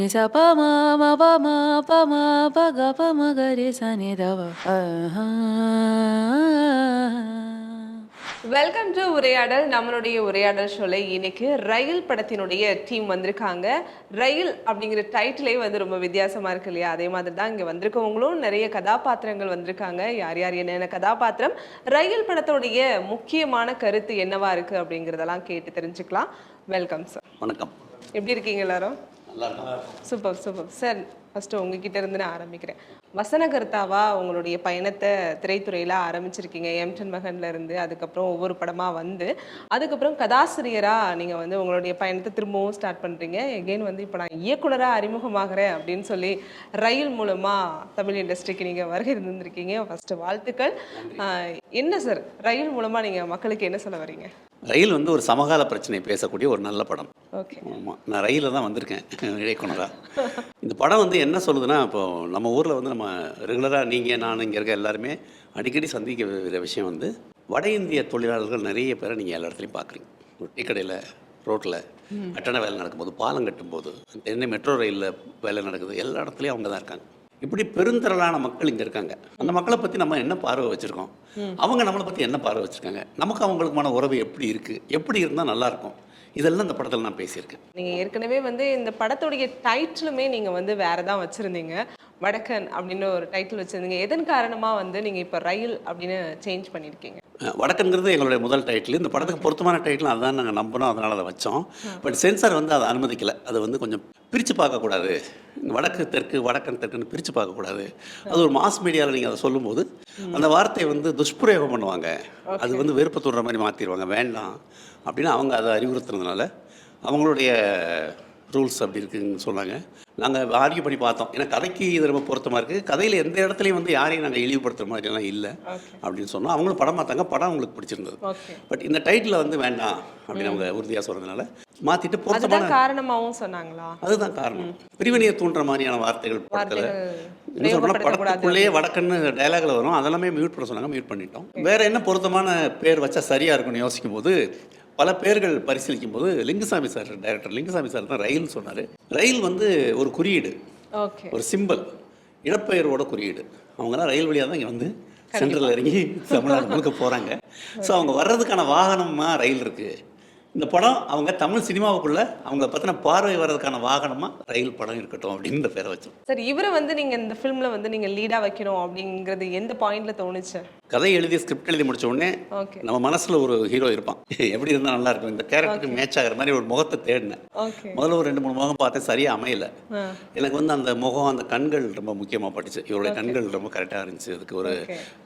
ni sa pa ma pa ma pa ga pa ma ga re sa ni da va welcome to உரையாடல். நம்மளுடைய உரையாடல் ஷோல இன்னைக்கு ரயில் படத்தினுடைய டீம் வந்திருக்காங்க. ரயில் அப்படிங்கிற டைட்டிலே வந்து ரொம்ப வித்தியாசமா இருக்கு இல்லையா? அதே மாதிரி தான் இங்க வந்திருக்கவங்களும் நிறைய கதாபாத்திரங்கள் வந்திருக்காங்க. யார் யார் என்னென்ன கதாபாத்திரம், ரயில் படத்தோடைய முக்கியமான கருத்து என்னவா இருக்கு அப்படிங்கிறதெல்லாம் கேட்டு தெரிஞ்சுக்கலாம். Welcome sir. வணக்கம். எப்படி இருக்கீங்க எல்லாரும்? நல்லா இருக்கும். Super super sir. ஃபர்ஸ்ட் உங்ககிட்ட இருந்து நான் ஆரம்பிக்கிறேன். வசனகர்த்தாவா உங்களுடைய பயணத்தை திரைத்துறையில ஆரம்பிச்சிருக்கீங்க. எம்டன் மகன்ல இருந்து அதுக்கப்புறம் ஒவ்வொரு படமா வந்து அதுக்கப்புறம் கதாசிரியரா நீங்க வந்து உங்களுடைய பயணத்தை திரும்பவும் ஸ்டார்ட் பண்றீங்க. எகெயின் வந்து இப்போ நான் இயக்குனரா அறிமுகமாகிறேன் அப்படின்னு சொல்லி ரயில் மூலமா தமிழ் இண்டஸ்ட்ரிக்கு நீங்க வருகை இருந்திருக்கீங்க. ஃபர்ஸ்ட் வாழ்த்துக்கள். என்ன சார் ரயில் மூலமா நீங்க மக்களுக்கு என்ன சொல்ல வரீங்க? ரயில் வந்து ஒரு சமகால பிரச்சனையை பேசக்கூடிய ஒரு நல்ல படம். ஓகே. ஆமாம், நான் ரயிலில் தான் வந்திருக்கேன் இயக்குனரா. இந்த படம் வந்து என்ன சொல்லுதுன்னா, இப்போ நம்ம ஊரில் வந்து நம்ம ரெகுலராக நீங்கள் நான் இங்கே இருக்க எல்லாருமே அடிக்கடி சந்திக்கிற விஷயம் வந்து வட இந்திய தொழிலாளர்கள் நிறைய பேரை நீங்கள் எல்லா இடத்துலையும் பார்க்குறீங்க. ஒரு டீ கடையில், ரோட்டில் கட்டட வேலை நடக்கும்போது, பாலம் கட்டும்போது, என்ன மெட்ரோ ரயிலில் வேலை நடக்குது, எல்லா இடத்துலையும் அவங்க தான் இருக்காங்க. இப்படி பெருந்திரளான மக்கள் இங்கே இருக்காங்க. அந்த மக்களை பற்றி நம்ம என்ன பார்வை வச்சுருக்கோம், அவங்க நம்மளை பற்றி என்ன பார்வை வச்சுருக்காங்க, நமக்கு அவங்களுக்குமான உறவு எப்படி இருக்குது, எப்படி இருந்தால் நல்லாயிருக்கும், இதெல்லாம் இந்த படத்தில் நான் பேசியிருக்கேன். நீங்கள் ஏற்கனவே வந்து இந்த படத்துடைய டைட்டிலுமே நீங்கள் வந்து வேறு தான் வச்சுருந்தீங்க. வடக்கன் அப்படின்னு ஒரு டைட்டில் வச்சுருந்தீங்க. எதன் காரணமாக வந்து நீங்கள் இப்போ ரயில் அப்படின்னு சேஞ்ச் பண்ணியிருக்கீங்க? வடக்கன்கிறது எங்களுடைய முதல் டைட்டில். இந்த படத்துக்கு பொருத்தமான டைட்டில் அதுதான் நாங்கள் நம்பினோம், அதனால் அதை வச்சோம். பட் சென்சார் வந்து அதை அனுமதிக்கலை. அது வந்து கொஞ்சம் பிரித்து பார்க்கக்கூடாது, வடக்கு தெற்கு வடக்கன் தெற்குன்னு பிரித்து பார்க்கக்கூடாது. அது ஒரு மாஸ் மீடியாவில் நீங்கள் அதை சொல்லும்போது அந்த வார்த்தையை வந்து துஷ்பிரயோகம் பண்ணுவாங்க, அது வந்து வெறுப்பு தூண்டுற மாதிரி மாற்றிடுவாங்க, வேண்டாம் அப்படின்னு அவங்க அதை அறிவுறுத்துறதுனால அவங்களுடைய ரூல்ஸ் அப்படி இருக்குதுன்னு சொன்னாங்க. நாங்கள் ஆர்கியூ பண்ணி பார்த்தோம். ஏன்னா கதைக்கு இது ரொம்ப பொருத்தமாக இருக்குது, கதையில் எந்த இடத்துலையும் வந்து யாரையும் நாங்கள் இழிவுபடுத்துகிற மாதிரிலாம் இல்லை அப்படின்னு சொன்னோம். அவங்களும் படம் பார்த்தாங்க, படம் அவங்களுக்கு பிடிச்சிருந்தது. பட் இந்த டைட்டில் வந்து வேண்டாம் அப்படின்னு அவங்க உறுதியாக சொல்கிறதுனால மாற்றிட்டு பொருத்தமான காரணமாகவும் சொன்னாங்களா? அதுதான் காரணம். பிரிவினையை தூண்டுற மாதிரியான வார்த்தைகள் படத்தில் என்ன சொல்லணும், படத்துக்குள்ளேயே வடக்குன்னு டைலாகில் வரும், அதெல்லாமே மியூட் பண்ண சொன்னாங்க, மியூட் பண்ணிட்டோம். வேறு என்ன பொருத்தமான பேர் வச்சா சரியாக இருக்குன்னு யோசிக்கும் போது பல பேர்கள் பரிசீலிக்கும் போது Lingusamy sir, director Lingusamy sir தான் ரயில் சொன்னார். ரயில் வந்து ஒரு குறியீடு, ஒரு சிம்பிள், இடப்பெயரோட குறியீடு. அவங்களாம் ரயில் வழியாக தான் இங்கே வந்து சென்ட்ரல் இறங்கி தமிழ்நாடு முழுக்க போகிறாங்க. ஸோ அவங்க வர்றதுக்கான வாகனமாக ரயில் இருக்குது. இந்த படம் அவங்க தமிழ் சினிமாவுக்குள்ளே அவங்கள பற்றின பார்வை வர்றதுக்கான வாகனமாக ரயில் படம் இருக்கட்டும் அப்படின்னு இந்த பேரை வச்சோம். சார், இவரை வந்து நீங்கள் இந்த ஃபிலிமில் வந்து நீங்கள் லீடாக வைக்கணும் அப்படிங்கிறது எந்த பாயிண்டில் தோணுச்சு? கதை எழுதி ஸ்கிரிப்ட் எழுதி முடிச்ச உடனே நம்ம மனசில் ஒரு ஹீரோ இருப்பான், எப்படி இருந்தால் நல்லா இருக்கும், இந்த கேரக்டருக்கு மேட்ச் ஆகிற மாதிரி ஒரு முகத்தை தேடினேன். முதல்ல ஒரு 2-3 முகம் பார்த்தேன், சரியாக அமையலை. எனக்கு வந்து அந்த முகம், அந்த கண்கள் ரொம்ப முக்கியமாக பட்டுச்சு. இவருடைய கண்கள் ரொம்ப கரெக்டாக இருந்துச்சு. அதுக்கு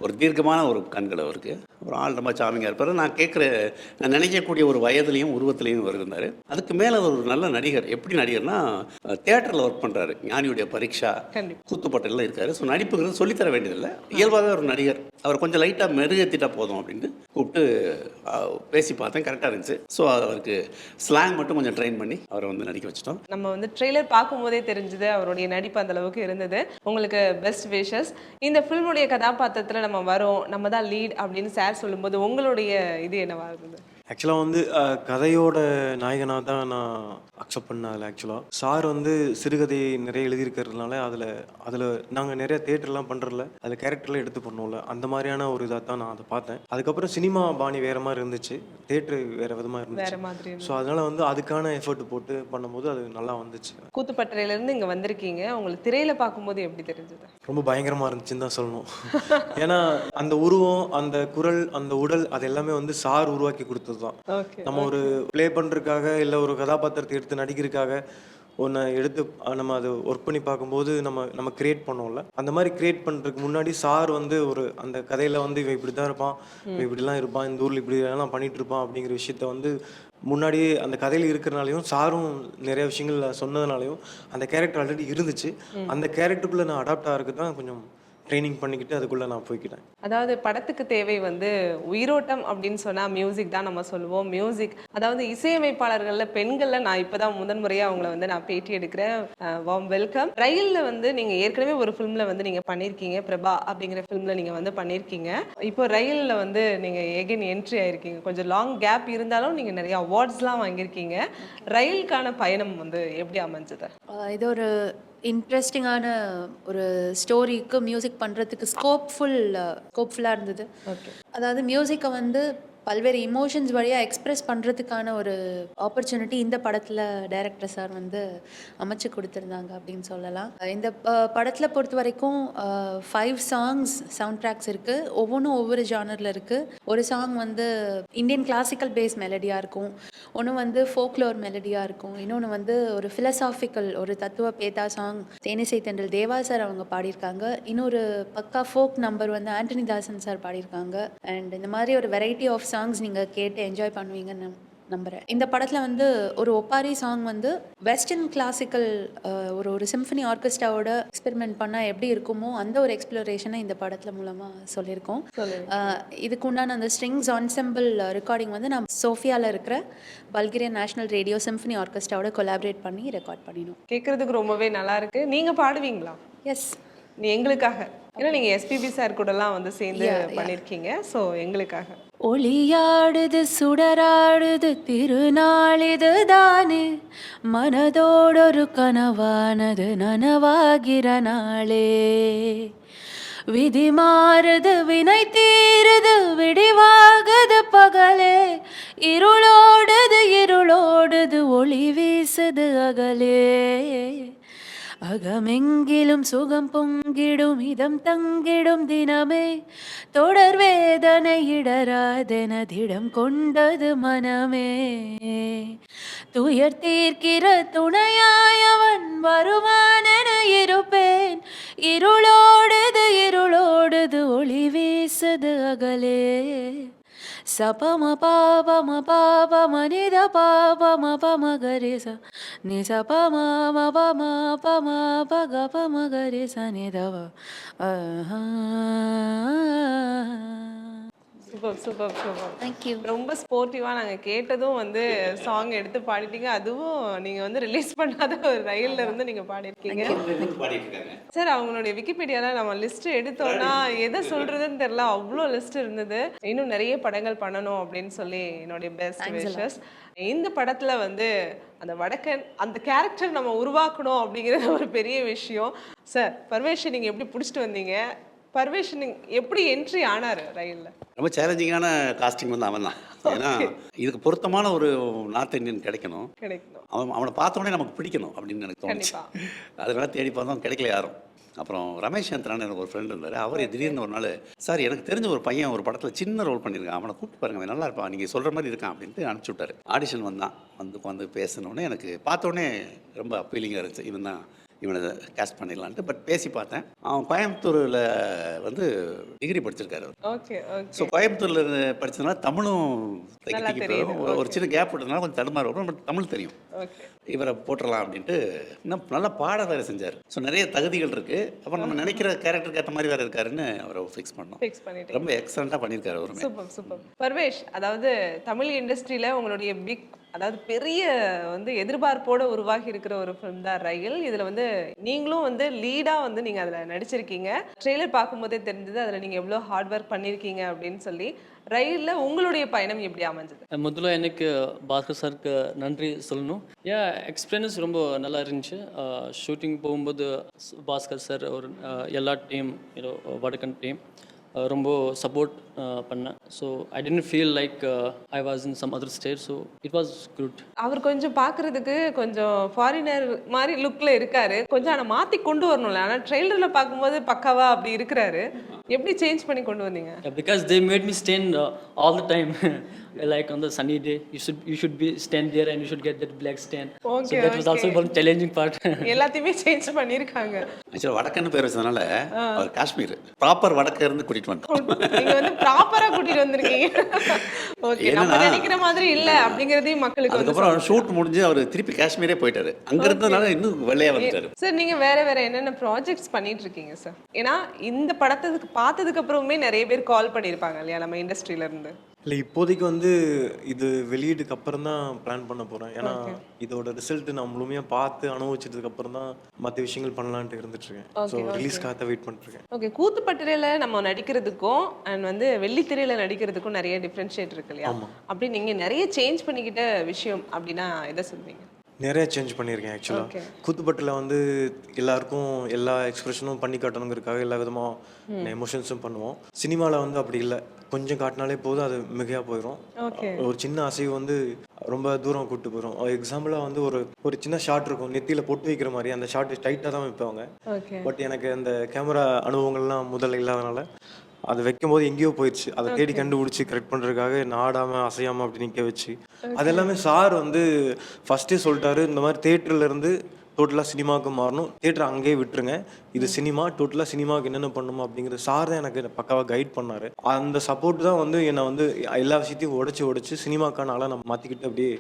ஒரு தீர்க்கமான ஒரு கண்கள் அவருக்கு. அப்புறம் ஆள் ரொம்ப சாமிங்காக இருப்பார். நான் நினைக்கக்கூடிய ஒரு வயதுலையும் உருவத்திலையும் இருந்தார். அதுக்கு மேலே ஒரு நல்ல நடிகர். எப்படி நடிகர்னா, தியேட்டரில் ஒர்க் பண்ணுறாரு, ஞானியுடைய பரீட்சா, கூத்துப்பட்டில் இருக்காரு. ஸோ நடிப்புங்கிறது சொல்லித்தர வேண்டியதில்லை, இயல்பாகவே ஒரு நடிகர். அவர் கொஞ்சம் லைட்டாக மெருகேற்றிட்டா போதும் அப்படின்னு கூப்பிட்டு பேசி பார்த்தேன், கரெக்டாக இருந்துச்சு. ஸோ அவருக்கு ஸ்லாங் மட்டும் கொஞ்சம் ட்ரெயின் பண்ணி அவரை வந்து நடிக்க வச்சிட்டோம். நம்ம வந்து ட்ரெய்லர் பார்க்கும்போதே தெரிஞ்சுது அவருடைய நடிப்பு அந்த அளவுக்கு இருந்தது. உங்களுக்கு பெஸ்ட் விஷஸ். இந்த ஃபில்முடைய கதாபாத்திரத்தில் நம்ம வரோம், நம்ம தான் லீட் அப்படின்னு சார் சொல்லும்போது உங்களுடைய இது என்னவா இருந்தது? ஆக்சுவலாக வந்து கதையோட நாயகனாக தான் நான் அக்செப்ட் பண்ணேன். அதில் ஆக்சுவலாக சார் வந்து சிறுகதை நிறைய எழுதியிருக்கிறதுனால அதில் நாங்கள் நிறைய தேட்டர்லாம் பண்ணுறதில்ல, அதில் கேரக்டர்லாம் எடுத்து பண்ணோம்ல, அந்த மாதிரியான ஒரு இதாக தான் நான் அதை பார்த்தேன். அதுக்கப்புறம் சினிமா பாணி வேறு மாதிரி இருந்துச்சு, தேட்டரு வேறு விதமாக இருந்துச்சு. ஸோ அதனால் வந்து அதுக்கான எஃபர்ட் போட்டு பண்ணும்போது அது நல்லா வந்துச்சு. கூத்துப்பட்டறையிலேருந்து இங்கே வந்திருக்கீங்க, உங்களுக்கு திரையில் பார்க்கும்போது எப்படி தெரிஞ்சது? ரொம்ப பயங்கரமாக இருந்துச்சுன்னு தான் சொல்லணும். ஏன்னா அந்த உருவம், அந்த குரல், அந்த உடல், அது எல்லாமே வந்து சார் உருவாக்கி கொடுத்தது தான். நம்ம ஒரு ப்ளே பண்ணுறதுக்காக இல்லை ஒரு கதாபாத்திரத்தை எடுத்து நடிக்கிறதுக்காக ஒன்று எடுத்து நம்ம அதை ஒர்க் பண்ணி பார்க்கும்போது நம்ம கிரியேட் பண்ணோம்ல, அந்த மாதிரி கிரியேட் பண்ணுறதுக்கு முன்னாடி சார் வந்து அந்த கதையில் வந்து இவன் இப்படி தான் இருப்பான், இவன் இப்படிலாம் இருப்பான், இந்த ஊரில் இப்படி எல்லாம் பண்ணிட்டு இருப்பான் அப்படிங்கிற விஷயத்த வந்து முன்னாடியே அந்த கதையில் இருக்கிறனாலையும் சாரும் நிறைய விஷயங்கள் சொன்னதுனாலையும் அந்த கேரக்டர் ஆல்ரெடி இருந்துச்சு. அந்த கேரக்டருக்குள்ளே நான் அடாப்ட் ஆகிறதுக்கு தான் கொஞ்சம் ட்ரைனிங் பண்ணிக்கிட்டு அதுக்குள்ளே நான் போய்க்கிட்டேன். அதாவது படத்துக்கு தேவை வந்து உயிரோட்டம் அப்படின்னு சொன்னா மியூசிக் தான் நம்ம சொல்லுவோம். மியூசிக் அதாவது இசையமைப்பாளர்கள்ல பெண்கள்ல நான் இப்பதான் முதன்முறையா அவங்கள வந்து நான் பேட்டி எடுக்கிறேன். Warm welcome. ரயில்ல வந்து நீங்க ஏற்கனவே ஒரு ஃபிலிம்ல வந்து நீங்க பண்ணிருக்கீங்க, பிரபா அப்படிங்கிற ஃபிலிம்ல நீங்க வந்து பண்ணிருக்கீங்க. இப்போ ரயில்ல வந்து நீங்க எகைன் என்ட்ரி ஆயிருக்கீங்க. கொஞ்சம் லாங் கேப் இருந்தாலும் நீங்க நிறைய அவார்ட்ஸ்லாம் வாங்கியிருக்கீங்க. ரயிலுக்கான பயணம் வந்து எப்படி அமைஞ்சது? இது ஒரு இன்ட்ரெஸ்டிங்கான ஒரு ஸ்டோரிக்கு மியூசிக் பண்ணுறதுக்கு ஸ்கோப்ஃபுல்லாக இருந்தது. ஓகே. அதாவது மியூசிக்கை வந்து பல்வேறு இமோஷன்ஸ் வழியாக எக்ஸ்பிரஸ் பண்ணுறதுக்கான ஒரு ஆப்பர்ச்சுனிட்டி இந்த படத்தில் டைரக்டர் சார் வந்து அமைச்சு கொடுத்துருந்தாங்க அப்படின்னு சொல்லலாம். இந்த படத்தில் பொறுத்த வரைக்கும் 5 சாங்ஸ் சவுண்ட் ட்ராக்ஸ் இருக்குது. ஒவ்வொன்றும் ஒவ்வொரு ஜானரில் இருக்குது. ஒரு சாங் வந்து இந்தியன் கிளாசிக்கல் பேஸ் மெலடியாக இருக்கும், ஒன்று வந்து ஃபோக்லோர் மெலடியாக இருக்கும், இன்னொன்று வந்து ஒரு ஃபிலசாஃபிக்கல் ஒரு தத்துவ பேதா சாங் தேனிசை தென்றல் தேவா சார் அவங்க பாடியிருக்காங்க. இன்னொரு பக்கா ஃபோக் நம்பர் வந்து ஆண்டனி தாசன் சார் பாடியிருக்காங்க. அண்ட் இந்த மாதிரி ஒரு வெரைட்டி ஆஃப் சாங்ஸ் நீங்கள் கேட்டு என்ஜாய் பண்ணுவீங்கன்னு நம்புகிறேன். இந்த படத்தில் வந்து ஒரு ஒப்பாரி சாங் வந்து வெஸ்டர்ன் கிளாசிக்கல் ஒரு சிம்ஃபனி ஆர்கெஸ்ட்ராவோட எக்ஸ்பெரிமெண்ட் பண்ணால் எப்படி இருக்குமோ அந்த ஒரு எக்ஸ்ப்ளோரேஷனை இந்த படத்தில் மூலமாக சொல்லியிருக்கோம். இதுக்கு உண்டான அந்த ஸ்ட்ரிங்ஸ் ஆன்செம்பிள் ரெக்கார்டிங் வந்து நம்ம சோஃபியாவில் இருக்கிற பல்கேரியன் நேஷனல் ரேடியோ சிம்ஃபனி ஆர்கெஸ்ட்ராவோட கொலாபரேட் பண்ணி ரெக்கார்ட் பண்ணினோம். கேட்கறதுக்கு ரொம்பவே நல்லா இருக்கு. நீங்க பாடுவீங்களா? எஸ், நீ எங்களுக்காக, ஏன்னா நீங்க எஸ்பிபி சார் கூடலாம் வந்து சேர்ந்து பண்ணிருக்கீங்க. ஸோ எங்களுக்காக. ஒளியாடுது சுடராடுது திருநாளிது தானே, மனதோடொரு கனவானது நனவாகிற நாளே, விதி மாறுது வினை தீருது விடிவாகுது பகலே, இருளோடுது ஒளி வீசுது அகலே, அகமெங்கிலும் சுகம் பொங்கிடும் இதம் தங்கிடும் தினமே, தொடர் வேதனை இடராதென திடம் கொண்டது மனமே, துயர் தீர்க்கிற துணையாயவன் வருவானென இருப்பேன், இருளோடுது ஒளி வீசுது அகலே, சபம பாபம பாபம நித பாபம பமகரிச நிச பம பம பம பக பமகரிச நிதவ. Super super super. தேங்க்யூ. ரொம்ப ஸ்போர்ட்டிவா நாங்க கேட்டதும் வந்து சாங் எடுத்து பாடிட்டீங்க. அதுவும் நீங்க வந்து ரிலீஸ் பண்ணாத ஒரு ரயில்ல இருந்து நீங்க பாடிருக்கீங்க. சார், அவங்களுடைய விக்கிபீடியால நம்ம லிஸ்ட் எடுத்தோம்னா எதை சொல்றதுன்னு தெரியல, அவ்வளோ லிஸ்ட் இருந்தது. இன்னும் நிறைய படங்கள் பண்ணணும் அப்படின்னு சொல்லி என்னுடைய பெஸ்ட் விஷஸ். இந்த படத்துல வந்து அந்த வடக்கன் அந்த கேரக்டர் நம்ம உருவாக்கணும் அப்படிங்கிறது ஒரு பெரிய விஷயம். சார், பர்வேஷ் நீங்க எப்படி பிடிச்சிட்டு வந்தீங்க? பர்வேஷ் எப்படி என்ட்ரி ஆனாரு ரயில்ல? ரொம்ப சேலஞ்சிங்கான காஸ்டிங் வந்து அவன் தான். ஏன்னா இதுக்கு பொருத்தமான ஒரு நார்த் இந்தியன் கிடைக்கணும். அவனை பார்த்தோன்னே நமக்கு பிடிக்கணும் அப்படின்னு எனக்கு தோணுச்சு. அதனால தேடி பார்த்தோம், கிடைக்கல யாரும். அப்புறம் ரமேஷ் சந்திரான்னு எனக்கு ஒரு ஃப்ரெண்ட் இருந்தார். அவர் திடீர்னு ஒரு நாள், சார் எனக்கு தெரிஞ்ச ஒரு பையன் ஒரு படத்தில் சின்ன ரோல் பண்ணியிருக்கான், அவனை கூப்பிட்டு பாருங்க, அவன் நல்லா இருப்பான், நீங்கள் சொல்கிற மாதிரி இருக்கான் அப்படின்ட்டு அனுப்பிச்சி விட்டார். ஆடிஷன் வந்து பேசினோடனே எனக்கு பார்த்தோன்னே ரொம்ப அப்பீலிங்காக இருந்துச்சு, இவன் தான் இவனை கேஸ்ட் பண்ணிடலான்ட்டு. பட் பேசி பார்த்தேன். அவன் கோயம்புத்தூரில் வந்து டிகிரி படிச்சிருக்காரு. ஓகே. ஸோ கோயம்புத்தூரில் படித்ததுனால தமிழும் ஒரு சின்ன கேப் விட்டதுனால கொஞ்சம் தடுமாறு வரும், பட் தமிழ் தெரியும். இவரை போட்டுடலாம் அப்படின்ட்டு இன்னும் நல்லா பாட வேறு செஞ்சார். ஸோ நிறைய தகுதிகள் இருக்குது. அப்புறம் நம்ம நினைக்கிற கேரக்டருக்கு ஏற்ற மாதிரி வேறு இருக்காருன்னு அவரை ஃபிக்ஸ் பண்ணோம். ரொம்ப எக்ஸலண்ட்டாக பண்ணியிருக்காரு அவருமே. Super super. பர்வேஷ், அதாவது தமிழ் இண்டஸ்ட்ரியில் உங்களுடைய அதாவது பெரிய வந்து எதிர்பார்ப்போடு உருவாகி இருக்கிற ஒரு ஃபிலிம் தான் ரயில். இதில் வந்து நீங்களும் வந்து லீடாக வந்து நீங்கள் அதில் நடிச்சிருக்கீங்க. ட்ரெய்லர் பார்க்கும்போதே தெரிஞ்சது அதில் நீங்கள் எவ்வளோ ஹார்ட் ஒர்க் பண்ணியிருக்கீங்க அப்படின்னு சொல்லி. ரயிலில் உங்களுடைய பயணம் எப்படி அமைஞ்சது? முதல்ல எனக்கு பாஸ்கர் சாருக்கு நன்றி சொல்லணும். ஏன் எக்ஸ்பீரியன்ஸ் ரொம்ப நல்லா இருந்துச்சு. ஷூட்டிங் போகும்போது பாஸ்கர் சார் ஒரு எல்லா டீம் வடக்கன் டீம் ரொம்ப சப்போர்ட் பண்ணேன். So I tend feel like I was in some other state. So it was good. அவர் கொஞ்சம் பார்க்குறதுக்கு கொஞ்சம் ஃபாரினர் மாதிரி லுக்கில் இருக்காரு. கொஞ்சம் ஆனால் மாற்றி கொண்டு வரணும்ல. ஆனால் ட்ரெய்லரில் பார்க்கும்போது பக்காவா அப்படி இருக்கிறாரு. எப்படி சேஞ்ச் பண்ணி கொண்டு வந்தீங்க? Because they made me stand all the time. Like on the sunny day, you should be stand there and you should get that black stand. So Okay, that was also okay. one challenging part. எல்லாத்தையுமே change பண்ணிருக்காங்க. ஆக்சுவலாக வடக்குன்னு பேர் வச்சதுனால அவர் Kashmir proper வடக்க இருந்து கூட்டிட்டு வந்தோம். நீங்க வந்து ப்ராப்பரா கூட்டிட்டு வந்திருக்கீங்க. ஓகே, நம்ம என்னன்னா, நினைக்கிற மாதிரி இல்ல அப்படிங்கறதையும் மக்களுக்கு வந்து அதுக்கப்புறம் ஷூட் முடிஞ்சு அவர் திருப்பி காஷ்மீரே போயிட்டாரு. அங்க இருந்ததுனால இன்னும் வெள்ளையா வந்துட்டாரு. சார் நீங்க வேற வேற என்னென்ன ப்ராஜெக்ட்ஸ் பண்ணிட்டு இருக்கீங்க சார்? ஏன்னா இந்த படத்துக்கு பார்த்ததுக்கு அப்புறமே நிறைய பேர் கால் பண்ணிருப்பாங்க இல்லையா நம்ம இண்டஸ்ட்ரியில இருந்து. இல்லை இப்போதைக்கு வந்து இது வெளியீடுக்கு அப்புறம் தான் பிளான் பண்ண போகிறேன். ஏன்னா இதோட ரிசல்ட் நான் முழுமையாக பார்த்து அனுபவிச்சதுக்கு அப்புறம் தான் மற்ற விஷயங்கள் பண்ணலான்ட்டு இருந்துட்டு இருக்கேன். ஸோ ரிலீஸ்க்காக வெயிட் பண்ணிருக்கேன். ஓகே, கூத்துப்பட்டிரையில நம்ம நடிக்கிறதுக்கும் அண்ட் வந்து வெள்ளித்திரையில நடிக்கிறதுக்கும் நிறைய டிஃப்ரென்ஷியேட் இருக்கு இல்லையா? அப்படி நீங்க நிறைய சேஞ்ச் பண்ணிக்கிட்ட விஷயம் அப்படின்னா எதை சொல்வீங்க? நிறைய சேஞ்ச் பண்ணியிருக்கேன் ஆக்சுவலாக. கூத்துப்பட்டில் வந்து எல்லாருக்கும் எல்லா எக்ஸ்பிரஷனும் பண்ணி காட்டணுங்கிறதுக்காக எல்லா விதமாக எமோஷன்ஸும் பண்ணுவோம். சினிமாவில் வந்து அப்படி இல்லை, கொஞ்சம் காட்டினாலே போதும் அது மிகையாக போயிடும். ஒரு சின்ன அசைவு வந்து ரொம்ப தூரம் கூப்பிட்டு போயிடும். எக்ஸாம்பிளாக வந்து ஒரு சின்ன ஷாட் இருக்கும், நெத்தியில் பொட்டு வைக்கிற மாதிரி. அந்த ஷாட் டைட்டாக தான் வைப்பாங்க. பட் எனக்கு அந்த கேமரா அனுபவங்கள்லாம் முதல்ல இல்லாதனால அது வைக்கும்போது எங்கேயோ போயிடுச்சு. அதை தேடி கண்டுபிடிச்சி கரெக்ட் பண்ணுறதுக்காக நாடாமல் அசையாமல் அப்படி நிற்க வச்சு அது எல்லாமே சார் வந்து ஃபஸ்ட்டே சொல்லிட்டாரு, இந்த மாதிரி தேட்டர்லேருந்து டோட்டலாக சினிமாவுக்கு மாறணும், தேட்டர் அங்கேயே விட்டுருங்க, இது சினிமா, டோட்டலாக சினிமாவுக்கு என்னென்ன பண்ணணுமோ அப்படிங்கிறது சார் தான் எனக்கு பக்காவாக கைட் பண்ணார். அந்த சப்போர்ட் தான் வந்து என்னை வந்து எல்லா விஷயத்தையும் உடைச்சி சினிமாக்கான ஆளாக நான் மாற்றிக்கிட்டு அப்படியே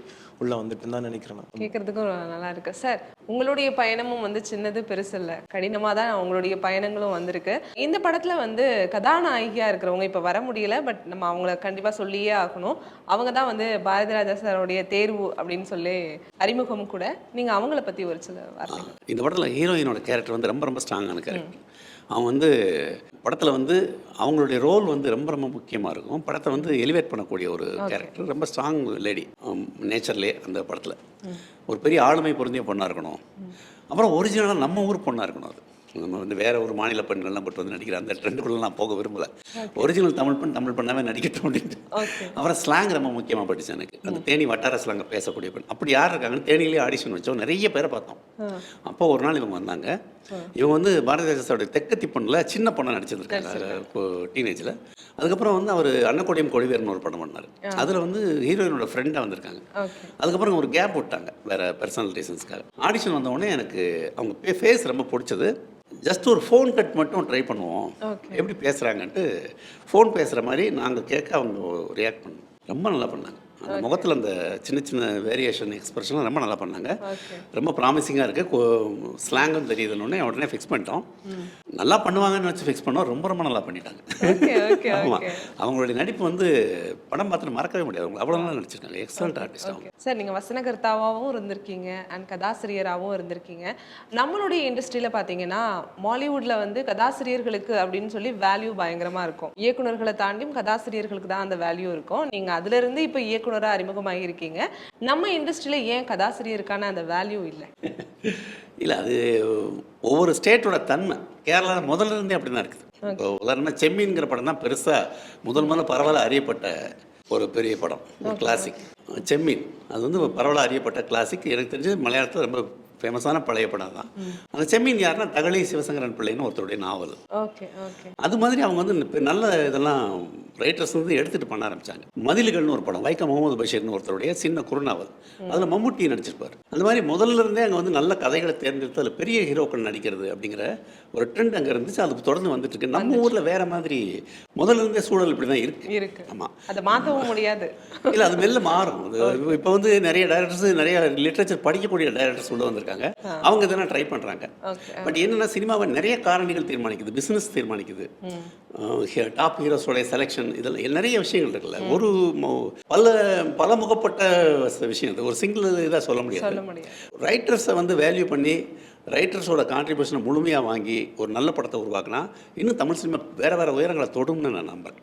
உள்ளே வந்துட்டு தான் நினைக்கிறேன். நான் கேட்கறதுக்கும் நல்லா இருக்கு சார். உங்களுடைய பயணமும் வந்து சின்னது பெருசு இல்லை, கடினமாக தான் உங்களுடைய பயணங்களும் வந்திருக்கு. இந்த படத்தில் வந்து கதாநாயகியாக இருக்கிறவங்க இப்போ வர முடியல, பட் நம்ம அவங்கள கண்டிப்பாக சொல்லியே ஆகணும். அவங்க தான் வந்து பாரதி ராஜா சாரோடைய தேர்வு அப்படின்னு சொல்லி அறிமுகம் கூட. நீங்கள் அவங்கள பற்றி ஒரு சில வார்த்தைகள். இந்த படத்தில் ஹீரோயினோட கேரக்டர் வந்து ரொம்ப ரொம்ப ஸ்ட்ராங்கான கேரக்டர். அவங்க வந்து படத்தில் வந்து அவங்களுடைய ரோல் வந்து ரொம்ப ரொம்ப முக்கியமாக இருக்கும். படத்தை வந்து எலிவேட் பண்ணக்கூடிய ஒரு கேரக்டர், ரொம்ப ஸ்ட்ராங் லேடி நேச்சர்லேயே. அந்த படத்தில் ஒரு பெரிய ஆளுமை பொருந்திய பொண்ணாக இருக்கணும். அப்புறம் ஒரிஜினலாக நம்ம ஊர் பொண்ணாக இருக்கணும். அது நம்ம வந்து வேறு ஒரு மாநில பெண்கள்லாம் போட்டு வந்து நடிக்கிற அந்த ட்ரெண்டுக்குள்ளே நான் போக விரும்பலை. ஒரிஜினல் தமிழ் பண்ணாவே நடிக்கட்டும் அப்படின்ட்டு. அப்புறம் ஸ்லாங் ரொம்ப முக்கியமாக பட்டுச்சு எனக்கு. அந்த தேனி வட்டார ஸ்லாங்கை பேசக்கூடிய பெண் அப்படி யார் இருக்காங்கன்னு தேனியிலே ஆடிஷன் வச்சோம், நிறைய பேரை பார்த்தோம். அப்போ ஒரு நாள் இவங்க வந்தாங்க. இவங்க வந்து பாரதி ராஜாவோட தெக்கத்தி பொண்ணில் சின்ன பொண்ணாக நடிச்சிருக்காங்க டீனேஜில். அதுக்கப்புறம் வந்து அவர் அன்னக்கோடியம் கொடிவேர்னு ஒரு படம் பண்ணார். அதில் வந்து ஹீரோயினோட ஃப்ரெண்டாக வந்திருக்காங்க. அதுக்கப்புறம் ஒரு கேப் விட்டாங்க வேறு பர்சனல் ரீசன்ஸ்க்காக. ஆடிஷன் வந்தவுடனே எனக்கு அவங்க ஃபேஸ் ரொம்ப பிடிச்சது. ஜஸ்ட் ஒரு ஃபோன் கட் மட்டும் ட்ரை பண்ணுவோம், எப்படி பேசுகிறாங்கன்ட்டு ஃபோன் பேசுகிற மாதிரி நாங்கள் கேட்க அவங்க ரியாக்ட் பண்ணோம். ரொம்ப நல்லா பண்ணாங்க. அந்த முகத்தில் அந்த சின்ன சின்ன வேரியேஷன் எக்ஸ்பிரஷன்லாம் ரொம்ப நல்லா பண்ணாங்க. ரொம்ப ப்ராமிசிங்காக இருக்குது. ஸ்லாங்கும் தெரியுதுன்னு உடனே ஃபிக்ஸ் பண்ணிட்டோம். நல்லா பண்ணுவாங்கன்னு வச்சு ஃபிக்ஸ் பண்ணோம். ரொம்ப ரொம்ப நல்லா பண்ணிட்டாங்க. ஆமாம், அவங்களுடைய நடிப்பு வந்து படம் பார்த்துட்டு மறக்கவே முடியாது. அவங்க அவ்வளோ நல்லா நடிச்சிருக்காங்க. எக்ஸலண்ட் ஆர்டிஸ்ட் அவங்க. சார் நீங்கள் வசனகர்த்தாவாகவும் இருந்திருக்கீங்க அண்ட் கதாசிரியராகவும் இருந்திருக்கீங்க. நம்மளுடைய இண்டஸ்ட்ரியில் பார்த்தீங்கன்னா மாலிவுட்டில் வந்து கதாசிரியர்களுக்கு அப்படின்னு சொல்லி வேல்யூ பயங்கரமாக இருக்கும். இயக்குநர்களை தாண்டியும் கதாசிரியர்களுக்கு தான் அந்த வேல்யூ இருக்கும். நீங்கள் அதுலேருந்து இப்போ இயக்குனராக அறிமுகமாகி இருக்கீங்க. நம்ம இண்டஸ்ட்ரியில் ஏன் கதாசிரியருக்கான அந்த வேல்யூ இல்லை? இல்லை, அது ஒவ்வொரு ஸ்டேட்டோட தன்மை. கேரளா முதல்ல இருந்தே அப்படி தான் இருக்குது. இப்போ உதாரணமாக செம்மீன்கிற படம் தான் பெருசாக முதல்ல பரவாயில்ல அறியப்பட்ட ஒரு பெரிய படம், ஒரு கிளாசிக். செம்மீன் அது வந்து பரவாயில்ல அறியப்பட்ட கிளாசிக். எனக்கு தெரிஞ்சு மலையாளத்தில் ரொம்ப ஃபேமஸான பழைய படம் தான். அந்த செம்மீன் யாருன்னா தகழி சிவசங்கரன் பிள்ளைன்னு ஒருத்தருடைய நாவல். அது மாதிரி அவங்க வந்து நல்ல இதெல்லாம் ரைட்டர்ஸ் வந்து எடுத்துகிட்டு பண்ண ஆரம்பித்தாங்க. மதில்கள்னு ஒரு படம், வைக்கம் முகமது பஷீர்னு ஒருத்தருடைய சின்ன குறுநாவல். அதில் மம்முட்டி நடிச்சிருப்பார். அந்த மாதிரி முதல்ல இருந்தே அங்கே வந்து நல்ல கதைகளை தேர்ந்தெடுத்து அதில் பெரிய ஹீரோக்கள் நடிக்கிறது அப்படிங்கிற ஒரு ட்ரெண்ட் அங்கே இருந்துச்சு. அது தொடர்ந்து வந்துட்டு இருக்கு. நம்ம ஊரில் வேற மாதிரி முதல்ல இருந்தே சூழல் இப்படி தான் இருக்கு. ஆமாம், அதை மாற்றவும் முடியாது. இல்லை, அது மெல்ல மாறும். அது இப்போ வந்து நிறைய டைரக்டர்ஸ், நிறைய லிட்ரேச்சர் படிக்கக்கூடிய டைரக்டர்ஸ் உள்ள வந்திருக்காங்க. அவங்க இதெல்லாம் ட்ரை பண்ணுறாங்க. பட் என்னென்னா சினிமாவை நிறைய காரணிகள் தீர்மானிக்குது, பிஸ்னஸ் தீர்மானிக்குது, டாப் ஹீரோஸோடைய செலெக்ஷன், இதெல்லாம் நிறைய விஷயங்கள் இருக்குல்ல. ஒரு பல முகப்பட்ட விஷயம். இது ஒரு சிங்கிள் இதாக சொல்ல முடியாது. ரைட்டர்ஸை வந்து வேல்யூ பண்ணி ரைட்டர்ஸோட கான்ட்ரிபியூஷனை முழுமையாக வாங்கி ஒரு நல்ல படத்தை உருவாக்குனா இன்னும் தமிழ் சினிமா வேறு வேறு உயரங்களை தொடும்னு நான் நம்புறேன்.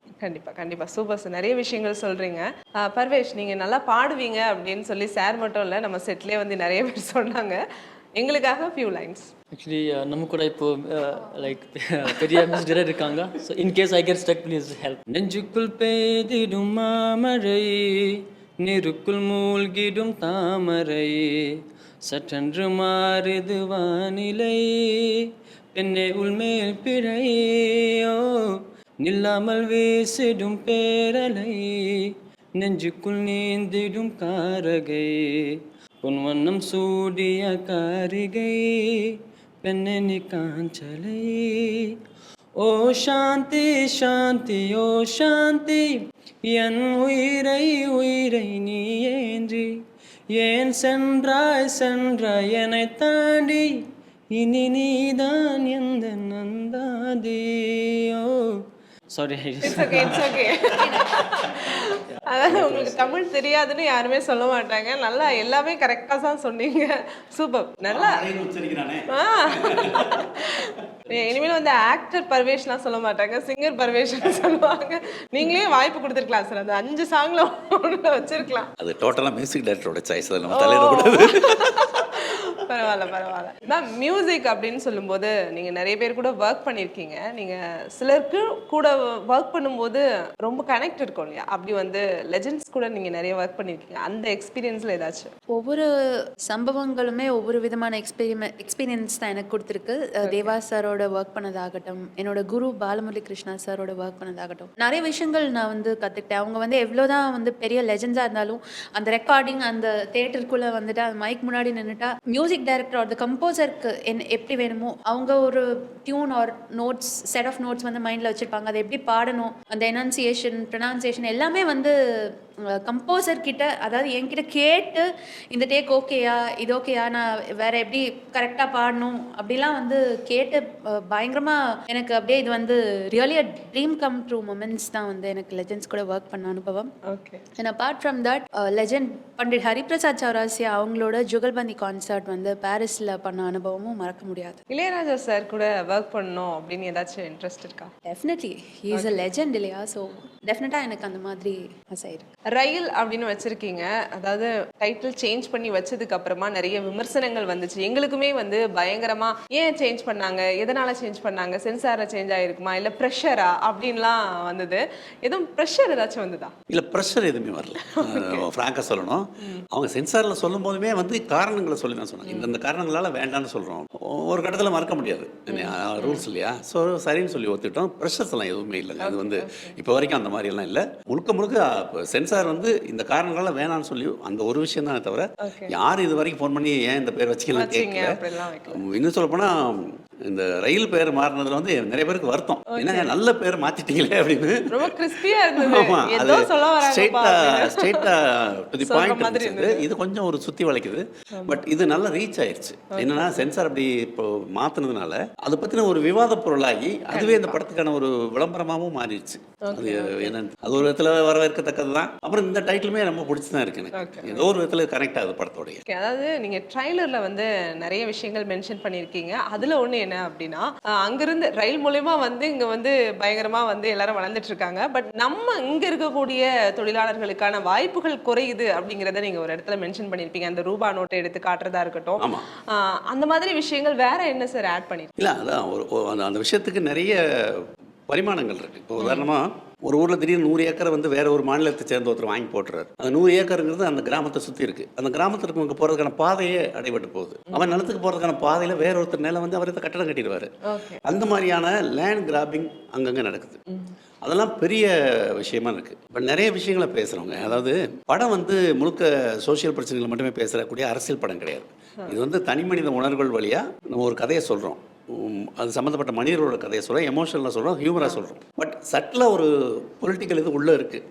கண்டிப்பாக சூப்பர் சார். நிறைய விஷயங்கள் சொல்கிறீங்க. பர்வேஷ், நீங்கள் நல்லா பாடுவீங்க அப்படின்னு சொல்லி சார் மட்டும் இல்லை, நம்ம செட்லேயே வந்து நிறைய பேர் சொன்னாங்க. எங்களுக்காக ஃபியூ லைன்ஸ். ஆக்சுவலி நம்ம கூட இப்போ லைக் பெரிய மிஸ்டர் இருக்காங்க. So in case I get stuck please help. நெஞ்சுக்குள் பெய்திடும் மாமழை, நெருக்குள் மூழ்கிடும் தாமரை, சற்றென்று மாறுது வானிலை, பெண்ணே உள்மேல் பிழையோ, நில்லாமல் வீசிடும் பேரலை நெஞ்சுக்குள் நீந்திடும் காரகை பொன்வண்ணம் சூடிய காரிகை பெண்ணே நீ காஞ்சலை ஓ சாந்தி சாந்தி ஓ சாந்தி என் உயிரை உயிரை நீ ஏன்றி ஏன் சென்றாய் சென்றாய் என்னை தாண்டி இனி நீதான் எந்த நந்தாதியோ sorry it's okay it's okay. அதாவது உங்களுக்கு தமிழ் தெரியாதுன்னு யாருமே சொல்ல மாட்டாங்க. நல்லா எல்லாமே கரெக்டாக தான் சொன்னீங்க. சூப்பர். நல்லா உச்சரிக்கிறானே. இனிமேல் வந்து ஆக்டர் பர்வேஷ்லாம் சொல்ல மாட்டாங்க, சிங்கர் பர்வேஷ்னு சொல்லுவாங்க. நீங்களே வாய்ப்பு கொடுத்துருக்கலாம் சார், அந்த 5 சாங்ல ஒன்று வச்சிருக்கலாம். அது டோட்டலாக மியூசிக் டைரக்டரோட சாய்ஸ், அதை நம்ம தலையிடக்கூடாது. பரவாயில்ல பரவாயில்ல மேம். மியூசிக் அப்படின்னு சொல்லும்போது நீங்கள் நிறைய பேர் கூட ஒர்க் பண்ணியிருக்கீங்க. நீங்கள் சிலருக்கு கூட ஒர்க் பண்ணும்போது ரொம்ப கனெக்ட் இருக்கும் இல்லையா? அப்படி வந்து லெஜெண்ட்ஸ் கூட நீங்கள் நிறைய ஒர்க் பண்ணியிருக்கீங்க. அந்த எக்ஸ்பீரியன்ஸில் ஏதாச்சும்? ஒவ்வொரு சம்பவங்களுமே ஒவ்வொரு விதமான எக்ஸ்பீரியன்ஸ் தான் எனக்கு கொடுத்துருக்கு. தேவா சாரோட ஒர்க் பண்ணதாகட்டும், என்னோட குரு பாலமுரளி கிருஷ்ணா சாரோட ஒர்க் பண்ணதாகட்டும், நிறைய விஷயங்கள் நான் வந்து கற்றுக்கிட்டேன். அவங்க வந்து எவ்வளோதான் வந்து பெரிய லெஜெண்ட்ஸாக இருந்தாலும் அந்த ரெக்கார்டிங் அந்த தேட்டருக்குள்ளே வந்துட்டு அந்த மைக் முன்னாடி நின்றுட்டா மியூசிக் டைரக்டர் ஆர் கம்போசருக்கு எப்படி வேணுமோ அவங்க ஒரு tune or notes, set of notes வந்து மைண்டில் வச்சுருப்பாங்க. அதை எப்படி பாடணும், அந்த எனன்சியேஷன், ப்ரொனவுன்சியேஷன் எல்லாமே வந்து கம்போசர் கிட்ட, அதாவது என்கிட்ட கேட்டு இந்த டேக் ஓகேயா, இது ஓகேயா, நான் வேற எப்படி கரெக்டாக பாடணும் அப்படிலாம் வந்து கேட்டு பயங்கரமாக எனக்கு அப்படியே இது வந்து really a dream come true moments தான் வந்து எனக்கு லெஜெண்ட்ஸ் கூட ஒர்க் பண்ண அனுபவம். Okay. And apart from that legend Pandit Hariprasad Chaurasia அவங்களோட ஜுகல்பந்தி கான்சர்ட் வந்து பாரிஸில் பண்ண அனுபவமும் மறக்க முடியாது. இளையராஜா சார் கூட ஒர்க் பண்ணணும் அப்படின்னு ஏதாச்சும் இன்ட்ரெஸ்ட் இருக்கா? Definitely he is a legend இல்லையா? ஸோ டெஃபினட்டாக எனக்கு அந்த மாதிரி ஆசை இருக்கு. ரயில் அப்படின்னு வச்சிருக்கீங்க. அதாவது டைட்டில் சேஞ்ச் பண்ணி வச்சதுக்கு அப்புறமா நிறைய விமர்சனங்கள் வந்துச்சு. எங்களுக்குமே வந்து பயங்கரமா ஏன் சேஞ்ச் பண்ணாங்க, எதனால சேஞ்ச் பண்ணாங்க, சென்சாரா சேஞ்ச் ஆயிருக்குமா, இல்ல ப்ரெஷரா அப்படின்லாம் வந்தது. எதுவும் ப்ரெஷர் ஏதாச்சும் வந்ததா? இல்லை, ப்ரெஷர் எதுவுமே வரல. ஃப்ராங்காக சொல்லணும், அவங்க சென்சாரில் சொல்லும் போதுமே வந்து காரணங்களை சொல்லி தான் சொன்னாங்க. இந்த காரணங்களால் வேண்டாம்னு சொல்கிறோம். ஒரு கட்டத்தில் மறக்க முடியாது, ரூல்ஸ் இல்லையா? ஸோ சரின்னு சொல்லி ஒத்துக்கிட்டோம். ப்ரெஷர்ஸ் எல்லாம் எதுவுமே இல்லைங்க. அது வந்து இப்போ வரைக்கும் அந்த மாதிரி எல்லாம் இல்லை. முழுக்க முழுக்க சென்சார் வந்து இந்த காரணங்களால வேணாம்னு சொல்லி அந்த ஒரு விஷயம் தானே தவிர யார் இது வரைக்கும் ஃபோன் பண்ணி ஏன் இந்த பேர் வச்சுக்கலாம் கேட்கல. இன்னும் சொல்ல போனா இந்த ரயில் பேர் மாறினதுல வந்து நிறைய பேருக்கு வருத்தம், என்னங்க நல்ல பேர் மாத்திட்டீங்களே அப்படின்னு. ரொம்ப கிறிஸ்பியா இருந்தது. ஏதோ சொல்ல வராங்க ஸ்ட்ரைட்டா டு தி பாயிண்ட் இருந்துச்சு. இது கொஞ்சம் ஒரு சுத்தி வளைக்குது. பட் இது நல்ல ரீச் ஆயிருச்சு. என்னன்னா சென்சார் அப்படி இப்போ மாத்தினதுனால அதை பத்தின ஒரு விவாத பொருளாகி அதுவே இந்த படத்துக்கான ஒரு விளம்பரமாகவும் மாறிடுச்சு. அது என்னன்னு அது ஒரு விதத்துல வரவேற்கத்தக்கது தான். அப்புறம் இந்த டைட்டிலுமே ரொம்ப பிடிச்சுதான் இருக்கு எனக்கு. ஏதோ ஒரு விதத்துல கனெக்ட் ஆகுது படத்தோடைய. அதாவது நீங்க ட்ரைலர்ல வந்து நிறைய விஷயங்கள் மென்ஷன் பண்ணிருக்கீங்க. அதுல ஒண்ணு என்ன அப்படின்னா, அங்கிருந்து ரயில் மூலமா வந்து இங்க வந்து பயங்கரமா வந்து எல்லாரும் வளர்ந்துட்டு இருக்காங்க. பட் நம்ம இங்க இருக்கக்கூடிய தொழிலாளர்களுக்கான வாய்ப்புகள் குறையுது அப்படிங்கறத நீங்க ஒரு இடத்துல மென்ஷன் பண்ணிருப்பீங்க. அந்த ரூபா நோட்டை எடுத்து காட்டுறதா இருக்கட்டும், அந்த மாதிரி விஷயங்கள் வேற என்ன சார் ஆட் பண்ணிருக்கீங்க? இல்ல அதான் அந்த விஷயத்துக்கு நிறைய பரிமாணங்கள் இருக்கு. இப்போ உதாரணமா ஒரு ஊரில் திடீர்னு 100 ஏக்கரை வந்து வேற ஒரு மாநிலத்தை சேர்ந்த ஒருத்தர் வாங்கி போட்டுறாரு. அந்த 100 ஏக்கருங்கிறது அந்த கிராமத்தை சுற்றி இருக்கு. அந்த கிராமத்தில் இருக்கவங்க போகிறதுக்கான பாதையே அடைபட்டு போகுது. அவன் நிலத்துக்கு போகிறதுக்கான பாதையில் வேற ஒருத்தர் நிலம் வந்து அவர் கட்டடம் கட்டிடுவார். அந்த மாதிரியான லேண்ட் கிராபிங் அங்கங்கே நடக்குது. அதெல்லாம் பெரிய விஷயமா இருக்கு. இப்போ நிறைய விஷயங்களை பேசுகிறவங்க, அதாவது படம் வந்து முழுக்க சோசியல் பிரச்சனைகளை மட்டுமே பேசுகிறக்கூடிய அரசியல் படம் கிடையாது. இது வந்து தனி மனித உணர்வுகள் வழியாக நம்ம ஒரு கதையை சொல்கிறோம். அது சம்மந்தப்பட்ட மனிதர்களோட கதையை சொல்கிறோம், எமோஷனலாக சொல்கிறோம், ஹியூமராக சொல்கிறோம். பட் சட்டில் ஒரு பொலிட்டிக்கல் இது உள்ளே இருக்குது.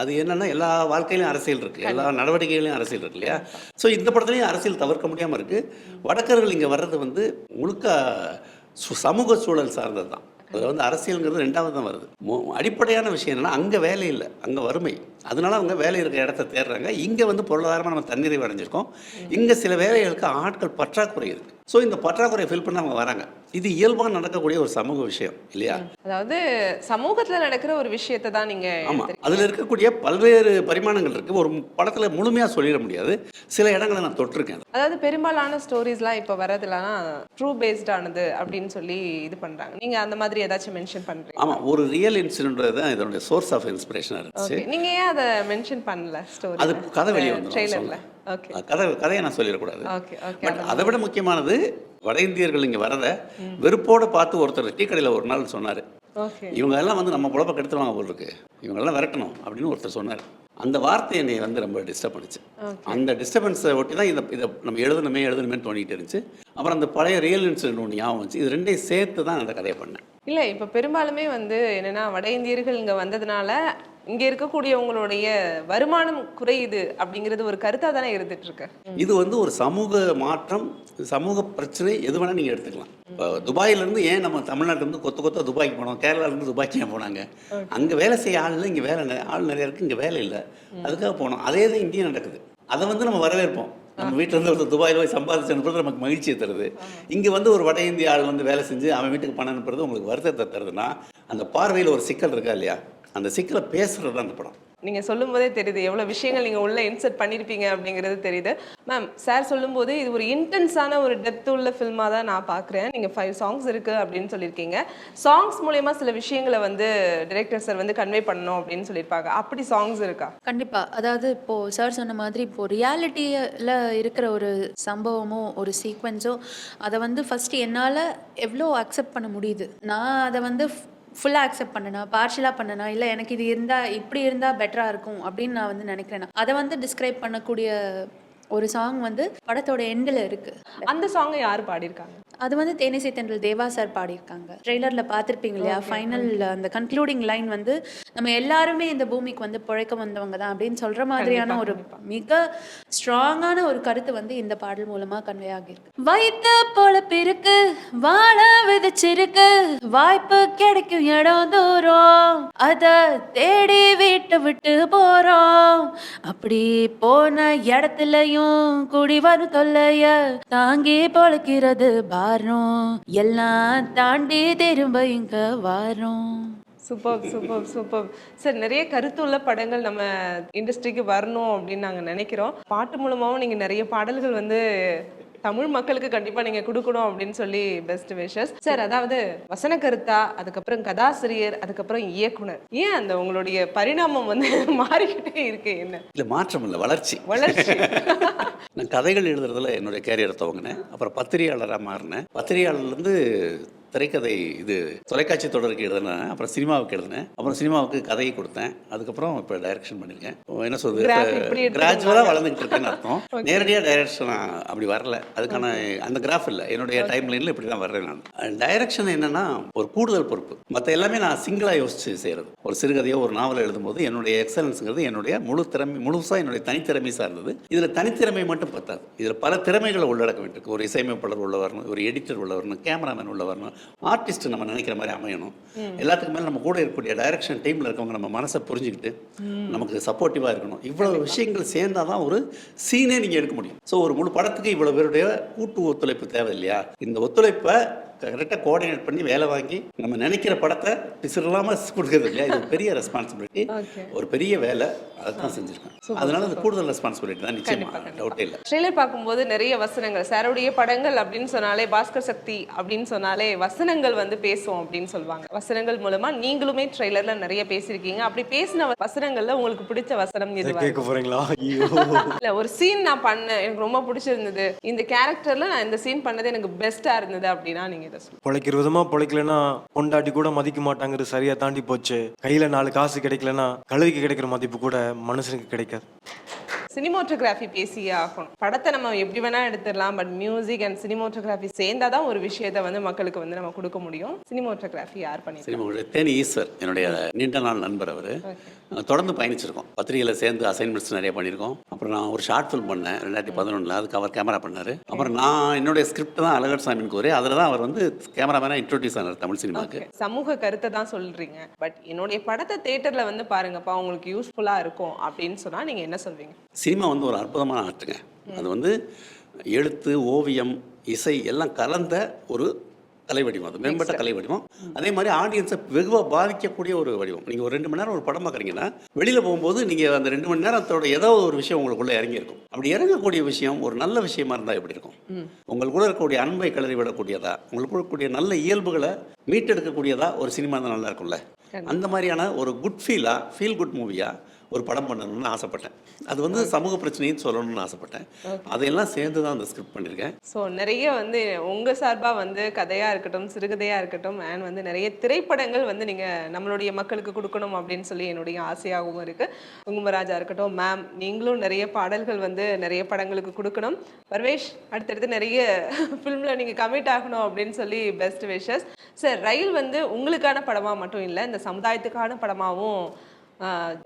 அது என்னென்னா எல்லா வாழ்க்கையிலையும் அரசியல் இருக்குது, எல்லா நடவடிக்கைகளையும் அரசியல் இருக்கு இல்லையா? ஸோ இந்த படத்துலையும் அரசியல் தவிர்க்க முடியாமல் இருக்குது. வடக்கர்கள் இங்கே வர்றது வந்து முழுக்க சமூக சூழல் சார்ந்தது தான். அதில் வந்து அரசியலுங்கிறது 2வது தான் வருது. அடிப்படையான விஷயம் என்னென்னா அங்கே வேலை இல்லை, அங்கே வறுமை. அதனால அவங்க வேலை இருக்கிற இடத்த தேடுறாங்க. இங்கே வந்து பொருளாதாரமாக நம்ம தன்னிறைவு அடைஞ்சிருக்கோம். இங்கே சில வேலைகளுக்கு ஆட்கள் பற்றாக்குறை இருக்குது. ஸோ இந்த பற்றாக்குறையை ஃபில் பண்ண அவங்க வராங்க. இது இயல்பாக நடக்கக்கூடிய ஒரு சமூக விஷயம் இல்லையா? அதாவது சமூகத்தில் நடக்கிற ஒரு விஷயத்தை தான் நீங்க. ஆமாம், அதில் இருக்கக்கூடிய பல்வேறு பரிமாணங்கள் இருக்குது. ஒரு படத்தில் முழுமையாக சொல்லிட முடியாது. சில இடங்களை நான் தொட்டிருக்கேன். அதாவது பெரும்பாலான ஸ்டோரிஸ்லாம் இப்போ வரதுலாம் ட்ரூ பேஸ்டானது அப்படின்னு சொல்லி இது பண்ணுறாங்க. நீங்கள் அந்த மாதிரி ஏதாச்சும் மென்ஷன் பண்ணுறீங்க? ஆமாம், ஒரு ரியல் இன்சிடென்ட் தான் இதனுடைய சோர்ஸ் ஆஃப் இன்ஸ்பிரேஷனாக இருந்துச்சு. நீங்கள் ஏன் அதை மென்ஷன் பண்ணல ஸ்டோரி? அது கதை வெளியே வந்து ட்ரெய்லரில் ஓகே கதையை நான் சொல்லிடக்கூடாது. ஓகே ஓகே பட் அதை விட முக்கியமானது வட இந்தியர்கள் இங்கே வரதை வெறுப்போடு பார்த்து ஒருத்தர் டீ கடையில் ஒரு நாள் சொன்னார், ஓகே இவங்க எல்லாம் வந்து நம்ம பொழப்ப கெடுத்துருவாங்க போல் இருக்கு, இவங்கெல்லாம் விரட்டணும் அப்படின்னு ஒருத்தர் சொன்னார். அந்த வார்த்தை என்னை வந்து ரொம்ப டிஸ்டர்ப் பண்ணிச்சு. அந்த டிஸ்டர்பன்ஸை ஒட்டி தான் இதை நம்ம எழுதணுமேன்னு தோணிக்கிட்டு இருந்துச்சு. அப்புறம் அந்த பழைய ரியல் இன்சிடென்ட் ஒன்று ஞாபகம் வந்துச்சு. இது ரெண்டையும் சேர்த்து தான் அந்த கதையை பண்ணேன். இல்லை இப்போ பெரும்பாலுமே வந்து என்னன்னா வட இந்தியர்கள் இங்கே வந்ததுனால இங்கே இருக்கக்கூடியவங்களுடைய வருமானம் குறையுது அப்படிங்கிறது ஒரு கருத்தாக தானே இருந்துட்டு இருக்கு. இது வந்து ஒரு சமூக மாற்றம், சமூக பிரச்சனை எது வேணால் நீங்கள் எடுத்துக்கலாம். இப்போ துபாயிலேருந்து ஏன் நம்ம தமிழ்நாட்டிலேருந்து கொத்த துபாய்க்கு போனோம், கேரளாலேருந்து துபாய்க்கு ஏன் போனாங்க? அங்கே வேலை செய்ய ஆள் இல்லை, இங்கே ஆள் நிறைய இருக்குது, இங்கே வேலை இல்லை, அதுக்காக போனோம். அதே தான் இங்கேயும் நடக்குது. அதை வந்து நம்ம வரவேற்போம். நம்ம வீட்டில் இருந்து ஒருத்தர் துபாயில் போய் சம்பாதிச்சு அனுப்புறது நமக்கு மகிழ்ச்சியை தருது. இங்கே வந்து ஒரு வட இந்திய ஆள் வந்து வேலை செஞ்சு அவன் வீட்டுக்கு பணம் அனுப்புறது உங்களுக்கு வருத்தத்தை தருதுன்னா அந்த பார்வையில் ஒரு சிக்கல் இருக்கா இல்லையா? அந்த சிக்கலை பேசுகிறது தான் அந்த படம். நீங்கள் சொல்லும் போதே தெரியுது எவ்வளோ விஷயங்கள் நீங்கள் உள்ளே இன்சர்ட் பண்ணியிருப்பீங்க அப்படிங்கிறது தெரியுது. மேம், சார் சொல்லும்போது இது ஒரு இன்டென்ஸான ஒரு டெப்த் உள்ள ஃபில்மாக தான் நான் பார்க்குறேன். நீங்கள் 5 சாங்ஸ் இருக்குது அப்படின்னு சொல்லியிருக்கீங்க. சாங்ஸ் மூலயமா சில விஷயங்களை வந்து டைரக்டர் சார் வந்து கன்வே பண்ணணும் அப்படின்னு சொல்லியிருப்பாங்க. அப்படி சாங்ஸ் இருக்கா? கண்டிப்பாக. அதாவது இப்போது சார் சொன்ன மாதிரி இப்போது ரியாலிட்டியில் இருக்கிற ஒரு சம்பவமோ ஒரு சீக்வென்ஸோ அதை வந்து ஃபஸ்ட்டு என்னால் எவ்வளோ அக்செப்ட் பண்ண முடியுது, நான் அதை வந்து ஃபுல்லாக அக்செப்ட் பண்ணனா, பார்ஷியலாக பண்ணனா, இல்லை எனக்கு இது இருந்தால் இப்படி இருந்தால் பெட்டராக இருக்கும் அப்படின்னு நான் வந்து நினைக்கிறேன். அதை வந்து டிஸ்கிரைப் பண்ணக்கூடிய ஒரு சாங் வந்து படத்தோட எண்டில் இருக்குது. அந்த சாங்கை யார் பாடியிருக்காங்க? அது வந்து தேனிசை தென்றல் தேவா சார் பாடியிருக்காங்க. ட்ரெய்லரில் பார்த்துருப்பீங்க இல்லையா? ஃபைனல் அந்த கன்க்ளூடிங் லைன் வந்து நம்ம எல்லாருமே இந்த பூமிக்கு வந்து பிழைக்க வந்தவங்க தான் அப்படின்னு சொல்கிற மாதிரியான ஒரு மிக ஸ்ட்ராங்கான ஒரு கருத்து வந்து இந்த பாடல் மூலமாக கன்வே ஆகியிருக்கு. வைத்த பொழப்பு இருக்கு, வாழ விதைச்சிருக்கு, வாய்ப்பு கிடைக்கும் இடம் தூரம், அதை தேடி வீட்டை விட்டு போகிறோம், அப்படி போன இடத்துலையும் குடி வரும் தொல்லைய தாங்கி பொழைக்கிறது பாரம், எல்லாம் தாண்டி திரும்ப இங்க வரும். Super super super sir. நிறைய கருத்துள்ள படங்கள் நம்ம இண்டஸ்ட்ரிக்கு வரணும் அப்படின்னு நாங்கள் நினைக்கிறோம். பாட்டு மூலமாகவும் நீங்கள் நிறைய பாடல்கள் வந்து தமிழ் மக்களுக்கு கண்டிப்பாக நீங்கள் கொடுக்கணும் அப்படின்னு சொல்லி பெஸ்ட் விஷஸ் சார். அதாவது வசன கருத்தா, அதுக்கப்புறம் கதாசிரியர், அதுக்கப்புறம் இயக்குனர், ஏன் அந்த உங்களுடைய பரிணாமம் வந்து மாறிக்கிட்டே இருக்கு? என்ன இல்லை மாற்றம் இல்லை, வளர்ச்சி. நான் கதைகள் எழுதுறதுல என்னுடைய கேரியர் துவங்கினேன். அப்புறம் பத்திரிகையாளராக மாறினேன். பத்திரிகையாளர்லேருந்து திரைக்கதை இது தொலைக்காட்சி தொடருக்கு எழுதினேன், அப்புறம் சினிமாவுக்கு எழுதினேன், அப்புறம் சினிமாவுக்கு கதையை கொடுத்தேன், அதுக்கப்புறம் இப்போ டைரக்ஷன் பண்ணியிருக்கேன். என்ன சொல்றது, கிராஜுவலாக வளர்ந்துக்கிட்டு இருக்கேன்னு அர்த்தம். நேரடியாக டைரக்ஷன் அப்படி வரல, அதுக்கான அந்த கிராஃப் இல்லை, என்னுடைய டைம் லைனில் இப்படி தான் வர்றேன் நான். டைரக்ஷன் என்னன்னா ஒரு கூடுதல் பொறுப்பு. மற்ற எல்லாமே நான் சிங்கிளாக யோசிச்சு செய்கிறது. ஒரு சிறுகதையோ ஒரு நாவல் எழுதும்போது என்னுடைய எக்ஸலன்ஸுங்கிறது என்னுடைய முழுசாக என்னுடைய தனித்திறமை சார்ந்தது. இதில் தனித்திறமை மட்டும் பத்தாது, இதில் பல திறமைகளை உள்ளடக்க வேண்டியிருக்கு. ஒரு இசையமைப்பாளர் உள்ள வரணும், ஒரு எடிட்டர் உள்ள வரணும், கேமராமேன் உள்ள வரணும், ஆர்டிஸ்ட் நம்ம நினைக்கிற மாதிரி அமையணும். எல்லாத்துக்கு மேலே நம்ம கூட இருக்கக்கூடிய டைரக்ஷன் டீமில் இருக்கவங்க நம்ம மனசை புரிஞ்சுக்கிட்டு நமக்கு சப்போர்ட்டிவாக இருக்கணும். இவ்வளோ விஷயங்கள் சேர்ந்தால் தான் ஒரு சீனே நீங்கள் எடுக்க முடியும். ஸோ ஒரு முழு படத்துக்கு இவ்வளோ பேருடைய கூட்டு ஒத்துழைப்பு தேவை இல்லையா? இந்த ஒத்துழைப்பை கரெக்டாக கோஆர்டினேட் பண்ணி வேலை வாங்கி நம்ம நினைக்கிற படத்தை பிசுறாமல் கொடுக்குறது இல்லையா? இது பெரிய ரெஸ்பான்சிபிலிட்டி, ஒரு பெரிய வேலை, அதுதான் செஞ்சுருக்கேன். அதனால அது கூடுதல் ரெஸ்பான்சிபிலிட்டி தான், நிச்சயமாக டவுட்டே இல்லை. ட்ரெய்லர் பார்க்கும்போது நிறைய வசனங்கள், சாருடைய படங்கள் அப்படின்னு சொன்னாலே, பாஸ்கர் சக்தி அப்படின்னு சொன்னாலே வசனங்கள் வந்து பேசுவோம் அப்படின்னு சொல்லுவாங்க. வசனங்கள் மூலமா நீங்களுமே ட்ரெய்லர்ல நிறைய பேசியிருக்கீங்க. அப்படி பேசின வசனங்கள்ல உங்களுக்கு பிடிச்ச வசனம் எதுவா? கேட்க போறீங்களா? இல்ல, ஒரு சீன் நான் பண்ணேன், எனக்கு ரொம்ப பிடிச்சிருந்தது, இந்த கேரக்டர்ல நான் இந்த சீன் பண்ணது எனக்கு பெஸ்டா இருந்தது அப்படின்னா நீங்க இதை சொல்லுங்க. பொழைக்கிற விதமா பொழைக்கலன்னா பொண்டாட்டி கூட மதிக்க மாட்டாங்கிறது சரியா தாண்டி போச்சு. கையில 4 காசு கிடைக்கலன்னா கழுவிக்கு கிடைக்கிற மதிப்பு கூட மனுஷனுக்கு கிடைக்காது. சினிமோட்டோகிராஃபி பேசியே ஆகணும். படத்தை நம்ம எப்படி வேணா எடுத்துடலாம், பட் மியூசிக் அண்ட் சினிமோட்டோகிராஃபி சேர்ந்தாதான் ஒரு விஷயத்தை வந்து மக்களுக்கு வந்து நம்ம கொடுக்க முடியும். சினிமோட்டோகிராஃபி யார் பண்ணி? தேனி ஈஸ்வர் என்னுடைய நீண்ட நாள் நண்பர். அவர் தொடர்ந்து பயணிச்சிருக்கோம். பத்திரிகையில் சேர்ந்து அசைன்மெண்ட்ஸ் நிறைய பண்ணியிருக்கோம். அப்புறம் நான் ஒரு ஷார்ட் ஃபில்ம் பண்ணேன் 2011. அதுக்கு அவர் கேமரா பண்ணார். அப்புறம் நான் என்னுடைய ஸ்கிரிப்ட் தான் அழகர் சாமின் கோரி, அதில் தான் அவர் வந்து கேமராமேனாக இன்ட்ரோடியூஸ் ஆனார் தமிழ் சினிமாவுக்கு. சமூக கருத்தை தான் சொல்றீங்க, பட் என்னுடைய படத்தை தியேட்டரில் வந்து பாருங்கப்பா, உங்களுக்கு யூஸ்ஃபுல்லாக இருக்கும் அப்படின்னு சொன்னால் நீங்கள் என்ன சொல்வீங்க? சினிமா வந்து ஒரு அற்புதமான ஆர்ட்டுங்க. அது வந்து எழுத்து, ஓவியம், இசை எல்லாம் கலந்த ஒரு கலை வடிவம். அது மேம்பட்ட கலை வடிவம். அதே மாதிரி ஆடியன்ஸை வெகுவாக பாதிக்கக்கூடிய ஒரு வடிவம். நீங்கள் ஒரு 2 மணி நேரம் ஒரு படம் பார்க்குறீங்கன்னா வெளியில் போகும்போது நீங்கள் அந்த 2 மணி நேரத்தோட ஏதோ ஒரு விஷயம் உங்களுக்குள்ளே இறங்கியிருக்கும். அப்படி இறங்கக்கூடிய விஷயம் ஒரு நல்ல விஷயமா இருந்தால் எப்படி இருக்கும்? உங்களுக்குள்ள இருக்கக்கூடிய அன்பை கிளறி விடக்கூடியதா, உங்களுக்கு இருக்கக்கூடிய நல்ல இயல்புகளை மீட்டெடுக்கக்கூடியதா ஒரு சினிமா தான் நல்லா இருக்கும்ல. அந்த மாதிரியான ஒரு குட் ஃபீல் குட் மூவியாக ஒரு படம் பண்ணணும்னு ஆசைப்பட்டேன். அது வந்து சமூக பிரச்சனைன்னு சொல்லணும்னு ஆசைப்பட்டேன். அதையெல்லாம் சேர்ந்து தான் அந்த ஸ்கிரிப்ட் பண்ணியிருக்கேன். ஸோ நிறைய வந்து உங்க சார்பா வந்து கதையா இருக்கட்டும், சிறுகதையா இருக்கட்டும், அண்ட் வந்து நிறைய திரைப்படங்கள் வந்து நீங்க நம்மளுடைய மக்களுக்கு கொடுக்கணும் அப்படின்னு சொல்லி என்னுடைய ஆசையாகவும் இருக்கு. குங்குமராஜா இருக்கட்டும், மேம் நீங்களும் நிறைய பாடல்கள் வந்து நிறைய படங்களுக்கு கொடுக்கணும். பர்வேஷ் அடுத்தடுத்து நிறைய ஃபிலிம்ல நீங்க கமிட் ஆகணும் அப்படின்னு சொல்லி பெஸ்ட் விஷஸ். சார், ரயில் வந்து உங்களுக்கான படமா மட்டும் இல்லை, இந்த சமுதாயத்துக்கான படமாகவும்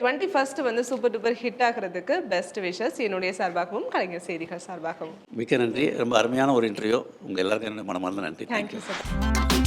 21st வந்து சூப்பர் டூப்பர் ஹிட் ஆகிறதுக்கு பெஸ்ட் விஷஸ் என்னுடைய சார்பாகவும் கலைஞர் செய்திகள் சார்பாகவும். மிக்க நன்றி. ரொம்ப அருமையான ஒரு இன்டர்வியூ. உங்கள் எல்லாருக்கும் என்னோட மனமார்ந்த நன்றி. Thank you sir.